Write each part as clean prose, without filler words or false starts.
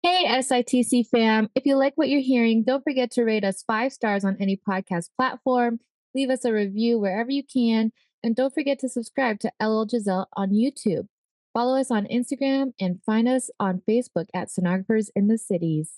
Hey, SITC fam. If you like what you're hearing, don't forget to rate us 5 stars on any podcast platform, leave us a review wherever you can, and don't forget to subscribe to LL Giselle on YouTube. Follow us on Instagram and find us on Facebook at Sonographers in the Cities.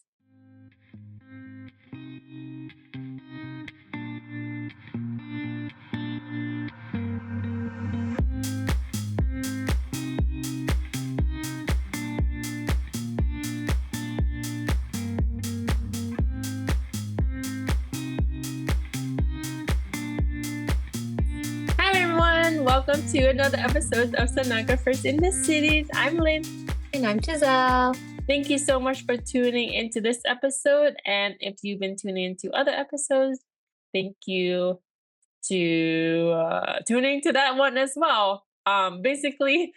Hi, everyone. Welcome to another episode of Sonographers in the Cities. I'm Lynn. And I'm Geselle. Thank you so much for tuning into this episode. And if you've been tuning into other episodes, thank you to tuning to that one as well. Basically,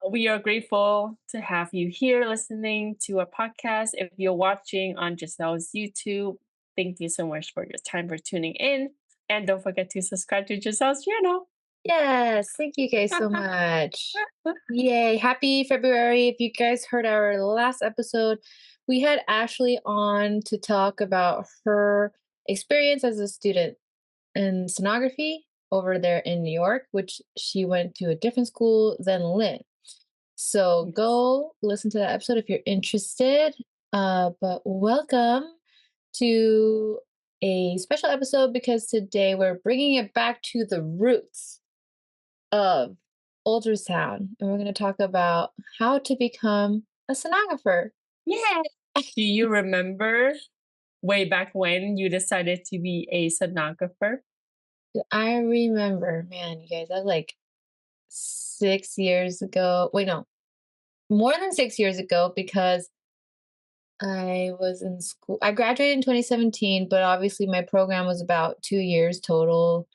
we are grateful to have you here listening to our podcast. If you're watching on Giselle's YouTube, thank you so much for your time for tuning in. And don't forget to subscribe to Giselle's channel. Yes, thank you guys so much. Yay, happy February. If you guys heard our last episode, we had Ashley on to talk about her experience as a student in sonography over there in New York, which she went to a different school than Lynn. So Yes. go listen to that episode if you're interested. But welcome to a special episode because today we're bringing it back to the roots of ultrasound. And we're going to talk about how to become a sonographer. Yeah. Do you remember way back when you decided to be a sonographer? I remember, man, you guys, that was like 6 years ago. Wait, no, more than 6 years ago because I was in school. I graduated in 2017, but obviously my program was about 2 years total,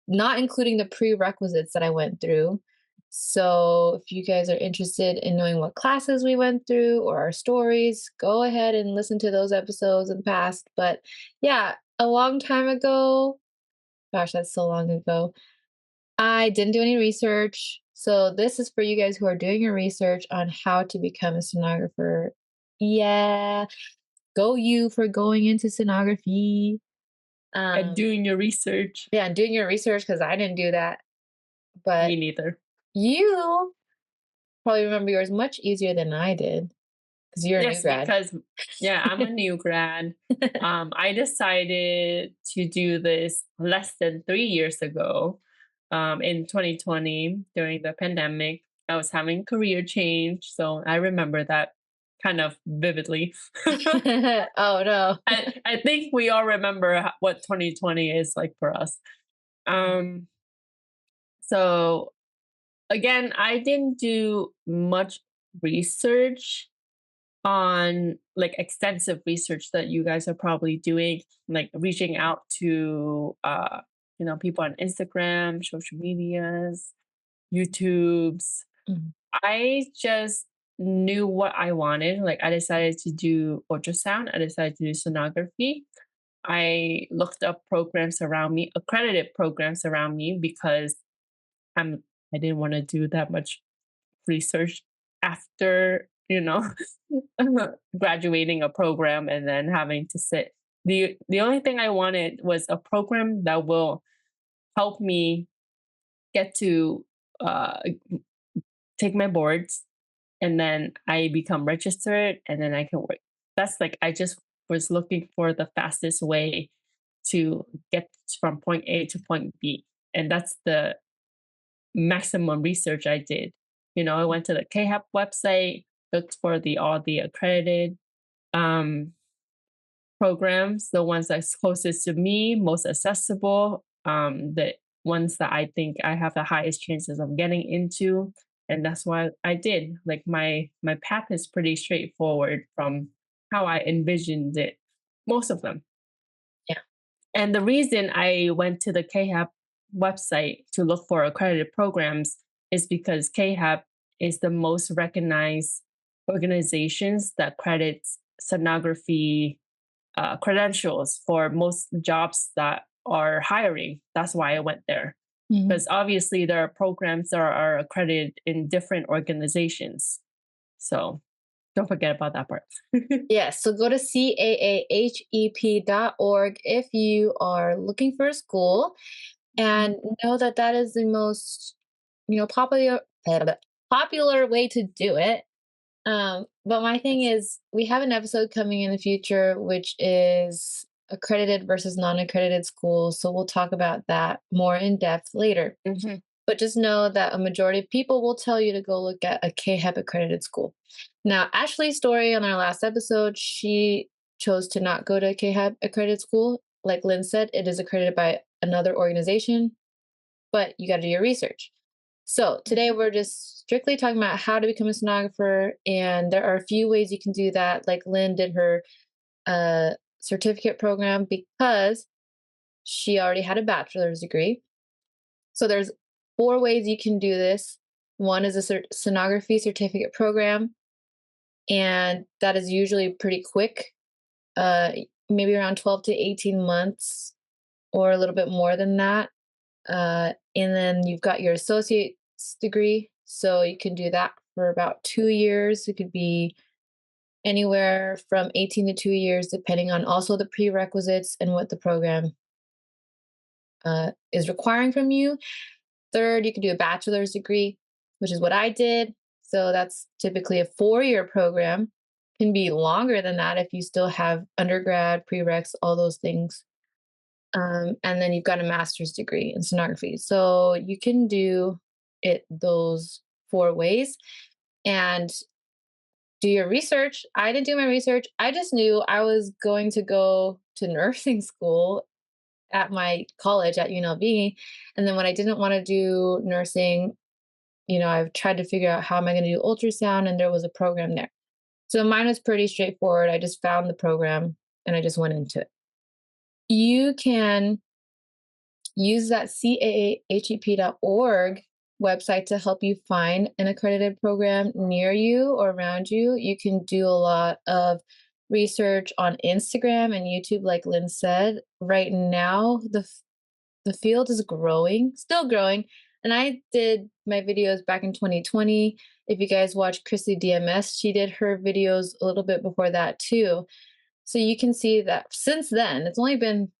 not including the prerequisites that I went through. So if you guys are interested in knowing what classes we went through or our stories, go ahead and listen to those episodes in the past. But yeah, a long time ago, gosh, that's so long ago, I didn't do any research. So this is for you guys who are doing your research on how to become a sonographer. Yeah, go you for going into sonography. And doing your research? Yeah, and doing your research because I didn't do that. But Me neither. you probably remember yours much easier than I did because you're a new Yes, grad. because I'm a new grad. I decided to do this less than 3 years ago. In 2020, during the pandemic, I was having career change, so I remember that kind of vividly. Oh no. I think we all remember what 2020 is like for us. Um, so again, I didn't do much research on like extensive research that you guys are probably doing, like reaching out to people on Instagram, social medias, YouTubes. Mhm. I just knew what I wanted. Like I decided to do ultrasound, I decided to do sonography. I looked up programs around me, accredited programs around me, because I didn't want to do that much research after graduating a program and then having to sit. The only thing I wanted was a program that will help me get to uh, take my boards, and then I become registered, and then I can work. That's like I just was looking for the fastest way to get from point A to point B, and that's the maximum research I did. I went to the KHAP website, looked for all the accredited um, programs, the ones that's closest to me, most accessible, the ones that I think I have the highest chances of getting into, and that's why I did. Like my path is pretty straightforward from how I envisioned it, most of them. Yeah. And the reason I went to the KHAP website to look for accredited programs is because KHAP is the most recognized organizations that credits sonography credentials for most jobs that are hiring. That's why I went there. Mhm. Because obviously there are programs that are accredited in different organizations. So Don't forget about that part. Yes, so go to caahep.org if you are looking for a school, and know that that is the most, popular popular way to do it. But my thing Yes. is, we have an episode coming in the future, which is accredited versus non-accredited schools. So we'll talk about that more in depth later. Mhm. But just know that a majority of people will tell you to go look at a KHEP accredited school. Now, Ashley's story on our last episode, she chose to not go to a KHEP accredited school. Like Lynn said, it is accredited by another organization, but you got to do your research. So today Mhm. we're just strictly talking about how to become a sonographer, and there are a few ways you can do that. Like Lynn did her certificate program because she already had a bachelor's degree. So there's four ways you can do this. One is a sonography certificate program, and that is usually pretty quick, uh, maybe around 12 to 18 months or a little bit more than that. And then you've got your associate's degree. So you can do that for about 2 years. It could be anywhere from 18 to 2 years, depending on also the prerequisites and what the program is requiring from you. Third, you can do a bachelor's degree, which is what I did. So that's typically a 4 year program. Can be longer than that if you still have undergrad, prereqs, all those things. And then you've got a master's degree in sonography. So you can do it those four ways and do your research. I didn't do my research. I just knew I was going to go to nursing school at my college at UNLV. And then when I didn't want to do nursing, I've tried to figure out how am I going to do ultrasound, and there was a program there. So mine was pretty straightforward. I just found the program and I just went into it. You can use that caahep.org website to help you find an accredited program near you or around you. You can do a lot of research on Instagram and YouTube, like Lynn said. Right now, the field is growing, still growing. And I did my videos back in 2020. If you guys watch Chrissy DMS, she did her videos a little bit before that too. So you can see that since then, it's only been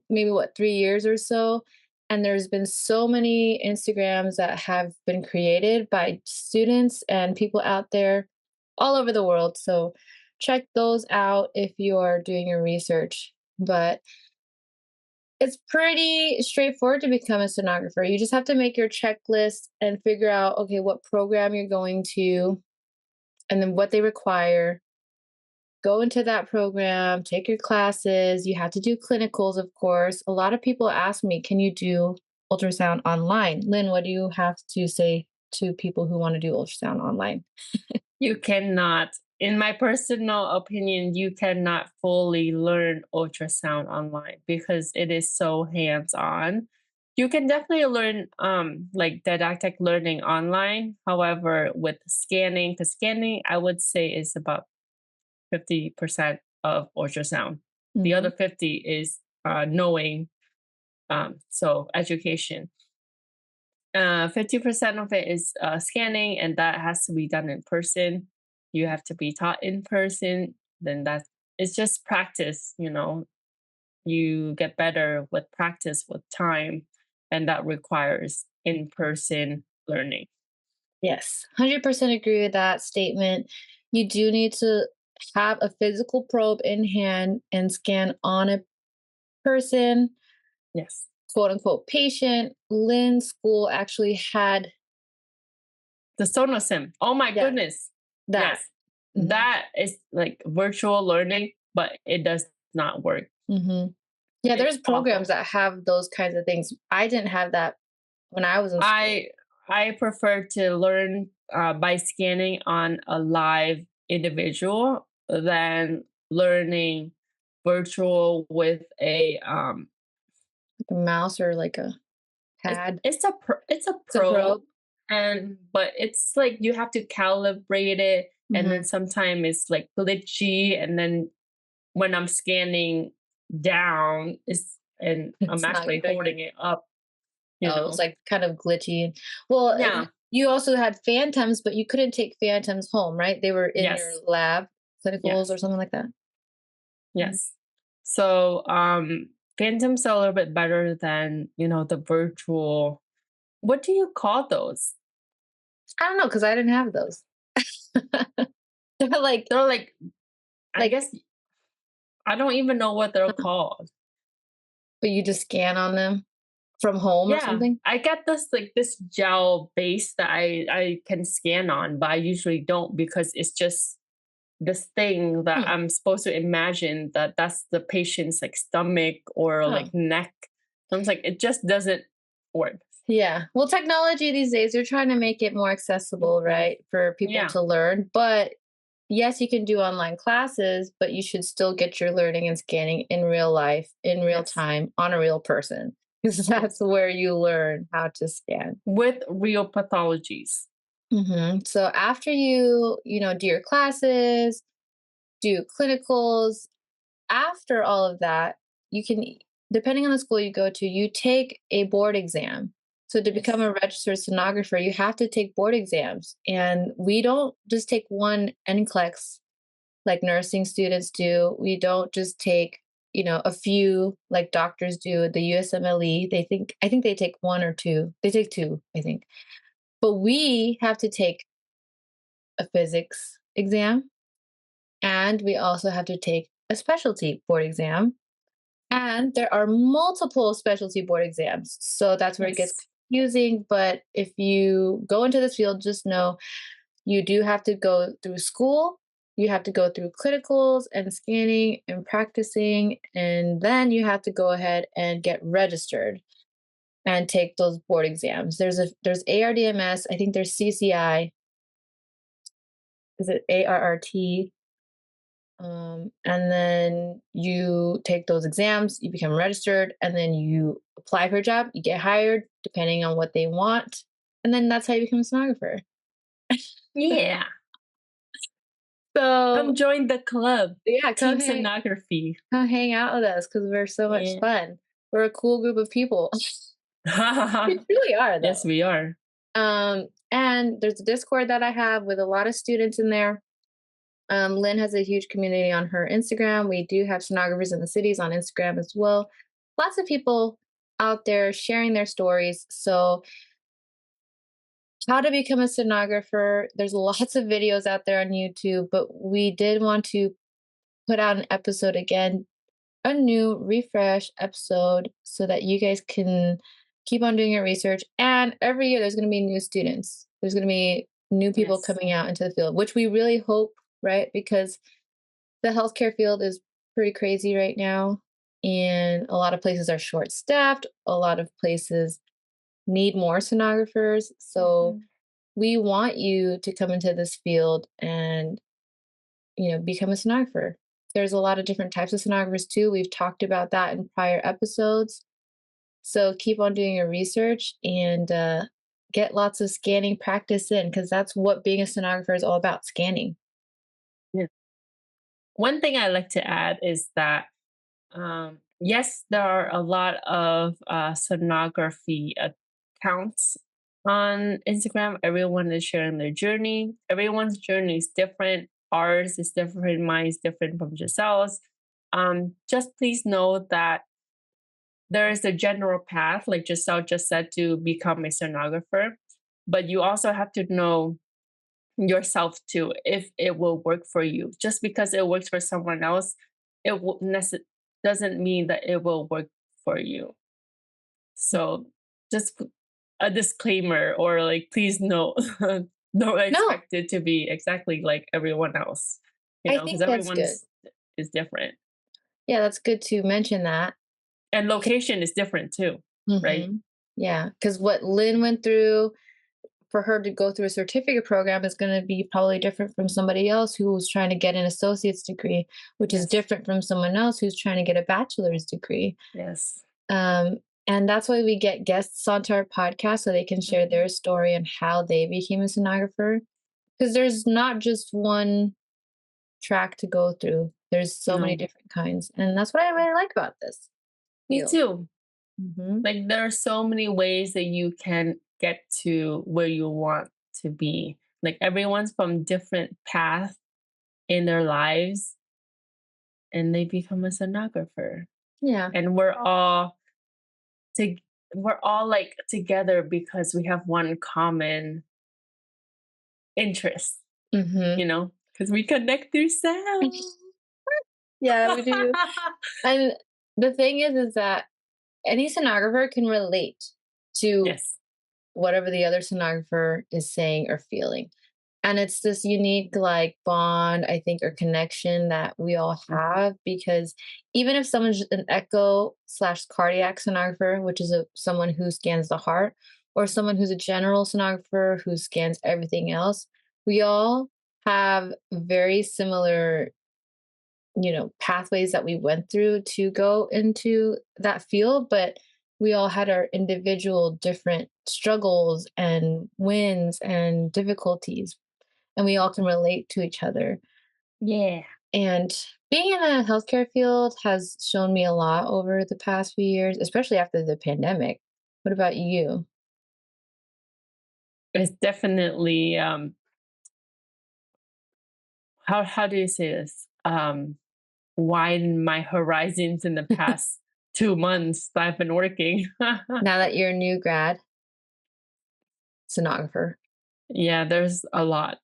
maybe 3 years or so. And there's been so many Instagrams that have been created by students and people out there all over the world. So check those out if you are doing your research. But it's pretty straightforward to become a sonographer. You just have to make your checklist and figure out, okay, what program you're going to and then what they require. Go into that program, take your classes. You have to do clinicals, of course. A lot of people ask me, can you do ultrasound online? Lynn, what do you have to say to people who want to do ultrasound online? You cannot, in my personal opinion, you cannot fully learn ultrasound online because it is so hands-on. You can definitely learn like didactic learning online. However, with scanning, because scanning I would say is about 50% of ultrasound. The other Mhm. 50 is knowing, so education. 50% of it is scanning, and that has to be done in person. You have to be taught in person. Then that's it's just practice, you get better with practice with time, and that requires in person learning. Yes, 100% agree with that statement. You do need to have a physical probe in hand and scan on a person, Yes. quote unquote patient. Lynn's school actually had The sonosim. Oh my yeah, goodness. that. Yes. Mhm, That is like virtual learning, but it does not work. mhm. Yeah, It's there's programs awful. that have those kinds of things. I didn't have that when I was in school. I I prefer to learn by scanning on a live individual than learning virtual with a Like a mouse or like a it's pad. it's a It's a probe, probe. and but it's like you have to calibrate it, and then Mhm. sometimes it's like glitchy, and then when I'm scanning down is and I'm It's not actually doing it. holding it up, you Oh, it's know. like kind of glitchy. Well, Yeah. You also had phantoms, but you couldn't take phantoms home, right? They were in your Yes. lab clinicals or Yes. something like that? Mm. Yes. So phantoms are a little bit better than, the virtual. What do you call those? I don't know, because I didn't have those. They're They're like, I like, guess I don't even know what they're called. but you just scan on them from home or Yeah, something? I get this gel base that I can scan on, but I usually don't because it's just this thing that Hmm. I'm supposed to imagine that that's the patient's like stomach or like Oh. neck. I was like, it just doesn't work. Yeah. Well, technology these days, they're trying to make it more accessible, Mhm. right, for people Yeah. to learn. But yes, you can do online classes, but you should still get your learning and scanning in real life, in real Yes. time, on a real person, because that's Yes. where you learn how to scan. With real pathologies. So after do your classes, do clinicals, after all of that, you can, depending on the school you go to, you take a board exam. So to become Yes. a registered sonographer, you have to take board exams. And we don't just take one NCLEX like nursing students do. We don't just take, a few like doctors do, the USMLE. I think they take one or two. They take two, I think. But we have to take a physics exam, and we also have to take a specialty board exam. And there are multiple specialty board exams. So that's where it gets Yes. confusing. But if you go into this field, just know you do have to go through school. You have to go through clinicals and scanning and practicing. And then you have to go ahead and get registered and take those board exams. There's ARDMS, I think there's CCI, is it ARRT? And then you take those exams, you become registered, and then you apply for a job, you get hired depending on what they want. And then that's how you become a sonographer. Yeah. Come So join the club. yeah, Team Sonography. come hang out with us because we're so much Yeah. fun. We're a cool group of people. We truly are Yes, though. we are. And there's a Discord that I have with a lot of students in there. Lynn has a huge community on her Instagram. We do have Sonographers in the Cities on Instagram as well. Lots of people out there sharing their stories. So, how to become a sonographer, there's lots of videos out there on YouTube, but we did want to put out an episode again, a new refresh episode, so that you guys can keep on doing your research. And every year, there's going to be new students, there's going to be new people Yes. coming out into the field, which we really hope, right? Because the healthcare field is pretty crazy right now, and a lot of places are short staffed. A lot of places need more sonographers. So Mhm. we want you to come into this field and, become a sonographer. There's a lot of different types of sonographers too. We've talked about that in prior episodes. So keep on doing your research and get lots of scanning practice in, because that's what being a sonographer is all about, scanning. Yeah. One thing I like to add is that yes, there are a lot of sonography accounts on Instagram. Everyone is sharing their journey. Everyone's journey is different. Ours is different. Mine is different from Giselle's. Just please know that there is a general path, like Giselle just said, to become a sonographer. But you also have to know yourself too if it will work for you. Just because it works for someone else, doesn't mean that it will work for you. So just a disclaimer, or like, please no, don't No, expect it to be exactly like everyone else, I because think that's good. is different, Yeah, that's good to mention that. and location is different too, right? Mhm. Yeah, because what Lynn went through, for her to go through a certificate program is gonna be probably different from somebody else who was trying to get an associate's degree, which is Yes, different from someone else who's trying to get a bachelor's degree. yes. Um, and that's why we get guests onto our podcast so they can share Mhm. their story and how they became a sonographer. Because there's not just one track to go through. There's so many No, different kinds, and that's what I really like about this me field. too. Mhm. Like, there are so many ways that you can get to where you want to be. Like everyone's from different paths in their lives and they become a sonographer. Yeah. And to, we're all like together because we have one common interest, Mhm. because we connect through sound. Yeah, we do. And the thing is that any sonographer can relate to Yes. whatever the other sonographer is saying or feeling. And it's this unique like bond, I think, or connection that we all have because even if someone's an echo slash cardiac sonographer, which is someone who scans the heart, or someone who's a general sonographer who scans everything else, we all have very similar pathways that we went through to go into that field, but we all had our individual different struggles and wins and difficulties, and we all can relate to each other. Yeah. And being in the healthcare field has shown me a lot over the past few years, especially after the pandemic. What about you? It's definitely how do you say this? Widen my horizons in the past 2 months that I've been working. Now that you're a new grad sonographer, Yeah, there's a lot.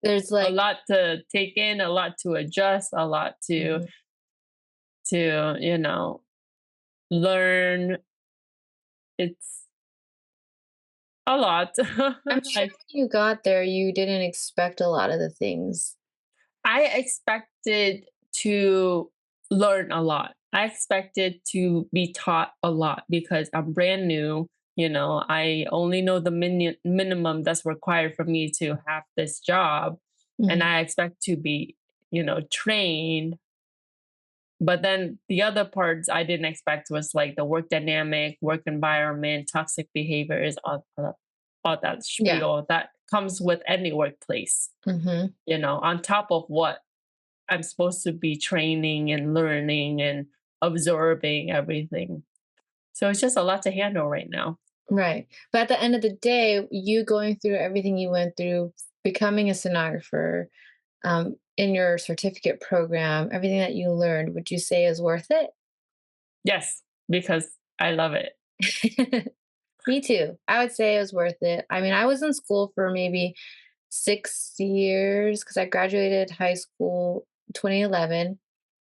there's A like, lot to take in, a lot to adjust, a lot mhm. to learn. It's a lot. I'm sure I when you got there, you didn't expect a lot of the things. I expected to learn a lot. I expected to be taught a lot because I'm brand new. I only know the minimum that's required for me to have this job. And Mhm. I expect to be, trained. But then the other parts I didn't expect was like the work dynamic, work environment, toxic behaviors, all that Yeah. spiel that comes with any workplace, Mhm. on top of what I'm supposed to be training and learning and absorbing everything. So it's just a lot to handle right now. Right. But at the end of the day, you going through everything you went through, becoming a sonographer, in your certificate program, everything that you learned, would you say is worth it? Yes, because I love it. Me too. I would say it was worth it. I mean, I was in school for maybe 6 years because I graduated high school 2011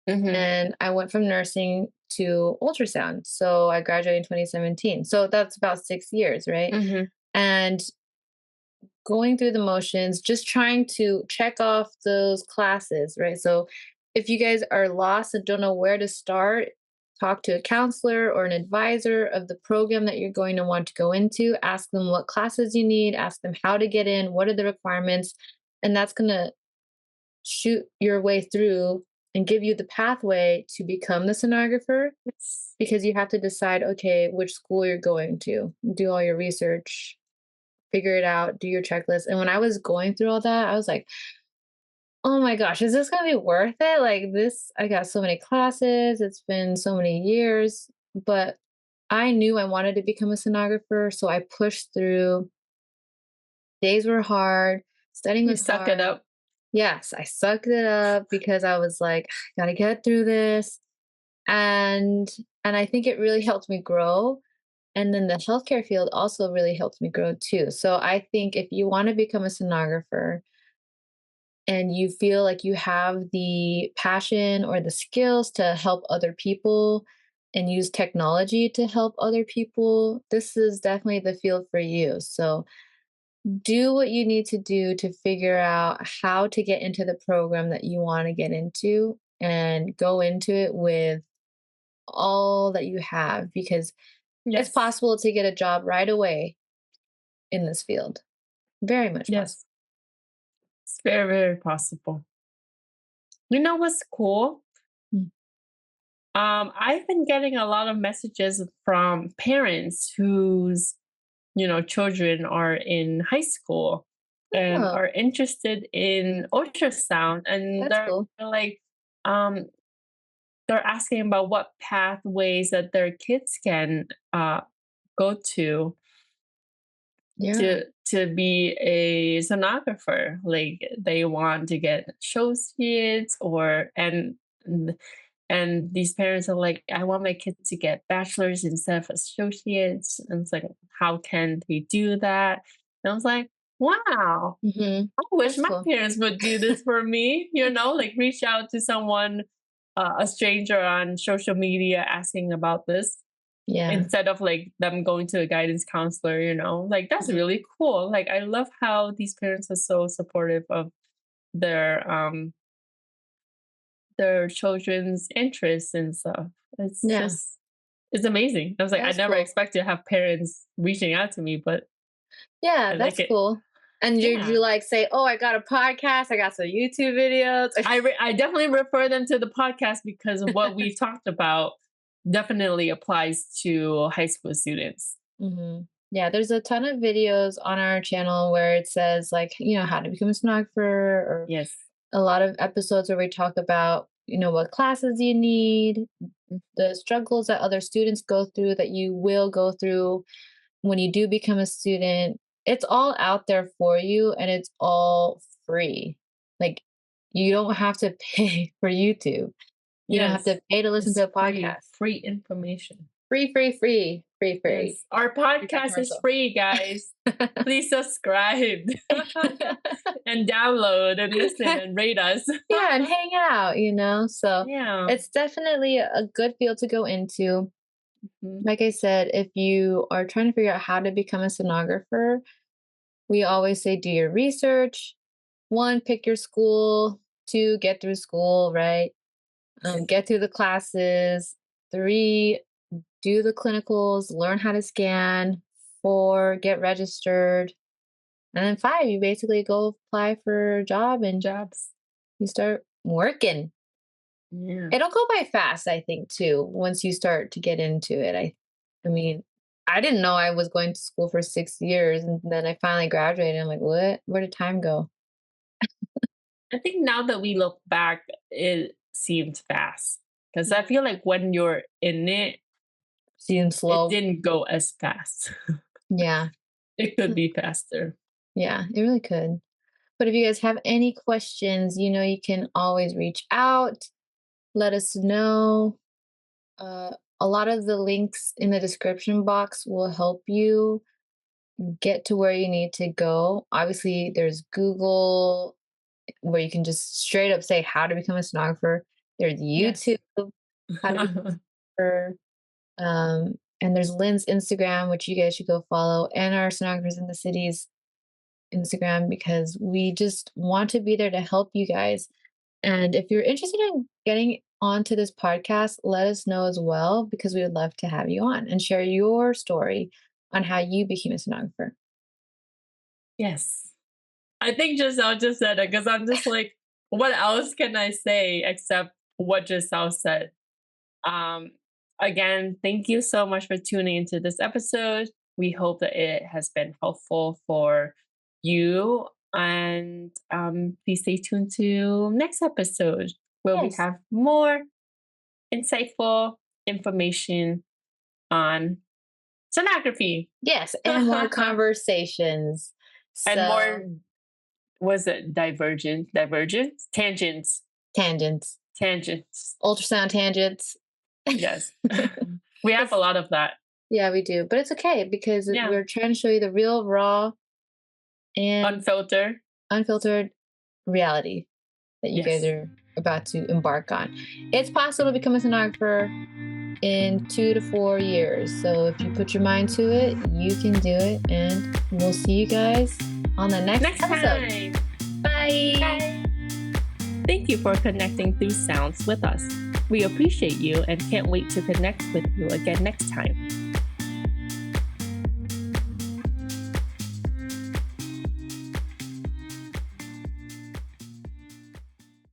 Hmm. and I went from nursing to ultrasound. So I graduated in 2017. So that's about 6 years, right? Hmm. And going through the motions, just trying to check off those classes, right? So if you guys are lost and don't know where to start, talk to a counselor or an advisor of the program that you're going to want to go into. Ask them what classes you need, ask them how to get in, what are the requirements, and that's going to shoot your way through and give you the pathway to become the sonographer Yes. because you have to decide, okay, which school you're going to, do all your research, figure it out, do your checklist. And when I was going through all that, I was like, oh my gosh, is this going to be worth it? Like, this, I got so many classes, it's been so many years, but I knew I wanted to become a sonographer. So I pushed through. Days were hard, studying You was suck it hard. up. Yes, I sucked it up because I was like, gotta get through this. And and I think it really helped me grow. And then the healthcare field also really helped me grow too. So I think if you want to become a sonographer and you feel like you have the passion or the skills to help other people and use technology to help other people, this is definitely the field for you. So do what you need to do to figure out how to get into the program that you want to get into and go into it with all that you have because it's Yes. possible to get a job right away in this field. Very much possible. Yes. It's very, very possible. You know what's cool? Mm. I've been getting a lot of messages from parents whose, children are in high school and Oh, are interested in ultrasound, and that's they're cool. like, um, they're asking about what pathways that their kids can go to. Yeah. to be a sonographer. Like they want to get associates or and these parents are like, I want my kid to get bachelor's instead of associates. And it's like, how can they do that? And I was like, wow, Hmm. I wish That's my cool. parents would do this for me, like reach out to someone, a stranger on social media asking about this Yeah. instead of like them going to a guidance counselor, like that's Mhm. really cool. Like I love how these parents are so supportive of their um their children's interests and stuff. It's Yeah. just it's amazing. I was like, I That's never cool. expect to have parents reaching out to me, but Yeah, I like that's it. cool. And Yeah. you like say, "Oh, I got a podcast. I got some YouTube videos." I definitely refer them to the podcast because what we've talked about definitely applies to high school students. Hmm. Yeah, there's a ton of videos on our channel where it says like, how to become a sonographer, or Yes. a lot of episodes where we talk about, what classes you need, the struggles that other students go through that you will go through when you do become a student. It's all out there for you, and it's all free. Like, you don't have to pay for YouTube. You don't have Yes. to pay to listen It's to a free, podcast. free information. Free, free, free, free, free. Yes. Our Free from podcast is commercial. free, guys. Please subscribe and download and listen and rate us. Yeah, and hang out. So Yeah. it's definitely a good field to go into. Mhm. Like I said, if you are trying to figure out how to become a sonographer, we always say do your research. One, pick your school. Two, get through school, right? Get through the classes. Three, do the clinicals, learn how to scan. Four, get registered. And then five, you basically go apply for a job and Jobs. you start working. Yeah. It'll go by fast, I think, too, once you start to get into it. I mean, I didn't know I was going to school for 6 years, and then I finally graduated. I'm like, what? Where did time go? I think now that we look back, it seems fast. Because I Mhm. feel like when you're in it, Seems it slow. didn't go as fast. Yeah. It could be faster. Yeah, it really could. But if you guys have any questions, you can always reach out, let us know. A lot of the links in the description box will help you get to where you need to go. Obviously, there's Google where you can just straight up say how to become a sonographer. There's Yes. YouTube, how to become a sonographer. And there's Lynn's Instagram, which you guys should go follow, and our Sonographers in the Cities Instagram, because we just want to be there to help you guys. And if you're interested in getting onto this podcast, let us know as well, because we would love to have you on and share your story on how you became a sonographer. Yes. I think Giselle just said it because I'm just like, what else can I say except what Giselle said? Um, Again, thank you so much for tuning into this episode. We hope that it has been helpful for you. And please stay tuned to next episode where we Yes. have more insightful information on sonography Yes. And more conversations. and more, So, was it divergence, tangents, tangents. ultrasound tangents. Yes. We have a It's- lot of that. yeah, we do. But it's okay because Yeah. we're trying to show you the real, raw, and Unfiltered. unfiltered reality that you guys Yes. are about to embark on. It's possible to become a sonographer in 2 to 4 years. So if you put your mind to it, you can do it. And we'll see you guys on the next episode. Time. Bye. Bye. Thank you for connecting through sounds with us. We appreciate you and can't wait to connect with you again next time.